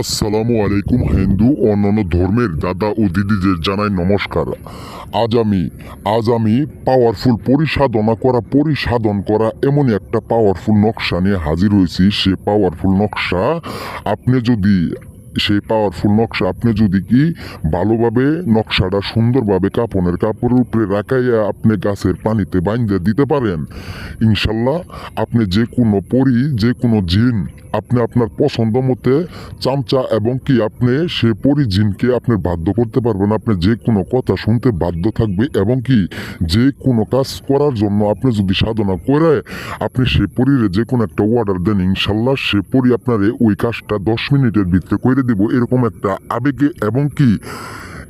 আসসালামু আলাইকুম। হিন্দু ও অন্যান্য ধর্মের দাদা ও দিদিদের জানাই নমস্কার। আজ আমি পাওয়ারফুল পরিসাধন করা এমনই একটা পাওয়ারফুল নকশা নিয়ে হাজির হয়েছি। আপনি যদি কি ভালোভাবে নকশাটা সুন্দরভাবে কাপড়ের উপরে রাখাইয়া আপনি গাছের পানিতে বাইন্ধে দিতে পারেন, ইনশাল্লাহ আপনি যে কোনো জিন আপনি আপনার পছন্দ মতে চামচা এবং কি আপনি সে পরি জিনকে আপনি বাধ্য করতে পারবেন। আপনি যে কোনো কথা শুনতে বাধ্য থাকবে এবং কি যে কোনো কাজ করার জন্য আপনি যদি সাধনা করে আপনি সে পরিরে যে কোনো একটা অর্ডার দেন, ইনশাল্লাহ সে পরি আপনারে ওই কাজটা 10 মিনিটের ভিতরে করে দিব। এরকম একটা আবেগে এবং কি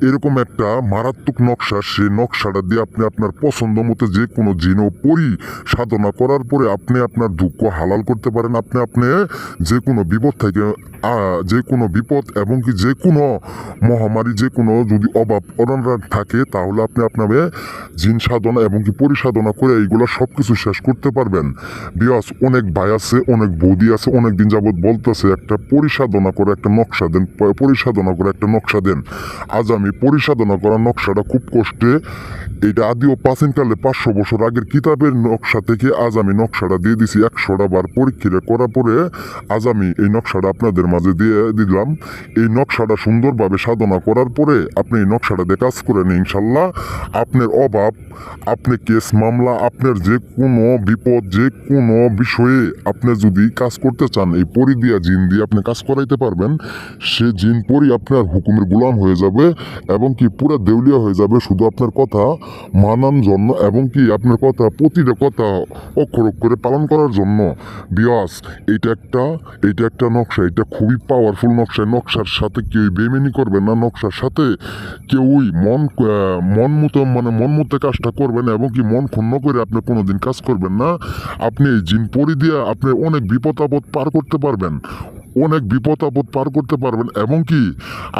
এরকম একটা মারাত্মক নকশা, সেই নকশাটা দিয়ে আপনি আপনার পছন্দ মতো যে কোনো জিন ও পরি সাধনা করার পরে আপনি আপনার দুঃখ হালাল করতে পারেন। আপনি যে কোনো বিপদ থেকে যে কোনো বিপদ এবং কি যে কোনো মহামারী, যে কোনো যদি অভাব অনটন থাকে তাহলে আপনি আপনার জিন সাধনা এবং কি পরিসাধনা করে এইগুলো সব কিছু শেষ করতে পারবেন। বিকজ অনেক ভাই আছে, অনেক বৌদি আছে, অনেক দিন যাবৎ বলতেছে একটা পরিসাধনা করে একটা নকশা দেন, পরিসাধনা করে একটা নকশা দেন। আজ আমি পরিসাধনা করার নকশাটা খুব কষ্টে, এটা আদিও প্রাচীনকালে 500 বছর আগের কিতাবের নকশা থেকে আজ আমি নকশাটা দিয়ে দিছি। 100টা বার পরীক্ষা করার পরে আজ আমি এই নকশাটা আপনাদের মাঝে দিয়ে দিলাম। এই নকশাটা সুন্দরভাবে সাধনা করার পরে আপনি এই নকশাটা দিয়ে কাজ করেন, ইনশাল্লাহ আপনার অভাব, আপনি কেস মামলা, আপনার যে কোনো বিপদ, যে কোনো বিষয়ে আপনি যদি কাজ করতে চান এই পরি দিয়া জিন দিয়ে আপনি কাজ করাইতে পারবেন। সে জিন পরি আপনার হুকুমের গোলাম হয়ে যাবে এবং কি পুরো দেউলিয়া হয়ে যাবে শুধু আপনার কথা মানার জন্য এবং কি আপনার কথা প্রতিটা কথা অক্ষর অক্ষরে পালন করার জন্য। বিয়াস এইটা একটা নকশা, এটা খুবই পাওয়ারফুল নকশা। নকশার সাথে কেউ বেমেনি করবেন না, নকশার সাথে কেউই মন মতো কাজটা করবেন এবং কি মন ক্ষুণ্ণ করে আপনি কোনোদিন কাজ করবেন না। আপনি এই জিন পরি দিয়ে আপনি অনেক বিপদ আপদ পার করতে পারবেন, এবং কি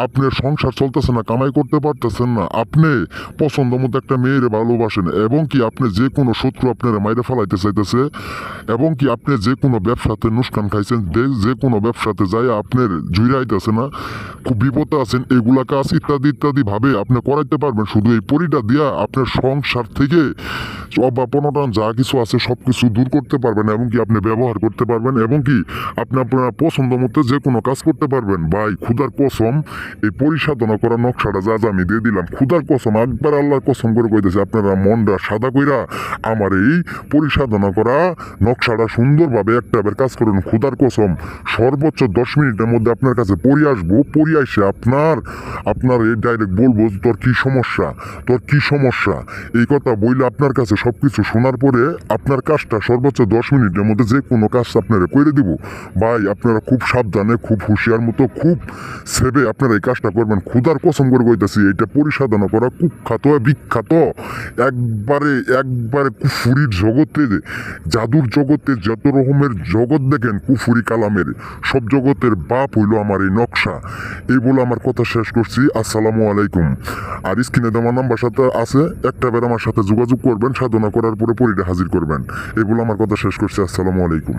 আপনার সংসার চলতেছে না, কামাই করতে পারতেছেন না, আপনি পছন্দ মতো একটা মেয়েরে ভালোবাসেন এবং কি আপনি যে কোনো শত্রু আপনার মাইরে ফেলাইতে চাইতেছে এবং কি আপনি যে কোনো ব্যবসাতে নুকসান খাইছেন, যে কোনো ব্যবসাতে যাই আপনার জুড়াইতেছে না, খুব বিপদে আছেন, এগুলা কাজ ইত্যাদি ভাবে আপনি করাইতে পারবেন শুধু এই পরিটা দিয়া। আপনার সংসার থেকে অভাব-অনটন যা কিছু আছে সব কিছু দূর করতে পারবেন এবং কি আপনি ব্যবহার করতে পারবেন এবং কি আপনি আপনার পছন্দ মতো যে কোনো কাজ করতে পারবেন। ভাই খুদার কসম, এই পরিসাধনা করা নকশাটা যা আমি দিয়ে দিলাম, খুদার কসম, একবার আল্লাহর কসম করে কইতেছে আপনারা মনটা সাদা কইরা আমার এই পরিসাধনা করা নকশাটা সুন্দরভাবে একটাবার কাজ করুন। খুদার কসম সর্বোচ্চ 10 মিনিটের মধ্যে আপনার কাছে পরি আইসে আপনার এই ডাইরেক্ট বলবো তোর কি সমস্যা এই কথা বইলে আপনার কাছে সবকিছু শোনার পরে আপনার কাজটা সর্বোচ্চ 10 মিনিটের মধ্যে যে কোনো কাজ আপনারা করে দিব। ভাই আপনারা খুব সাবধানে, খুব হুঁশিয়ার মতো, খুব সেবে আপনারা এই কাজটা করবেন। খুদার কসম করে কইতাছি এটা পরিসাধনা করা কুখ্যাত বিখ্যাত একবারে কুফুরির জগতে, জাদুর জগতে যত রকমের জগৎ দেখেন কুফুরি কালামের সব জগতের বাপ হইল আমার এই নকশা। এই বলে আমার কথা শেষ করছি। আসসালামু আলাইকুম। আর স্ক্রিনে দেওয়া নাম্বার সাথে আছে, একটা বার আমার সাথে যোগাযোগ করবেন, সাধনা করার পরে পরিটা হাজির করবেন। এগুলো আমার কথা শেষ করছি। আসসালামু আলাইকুম।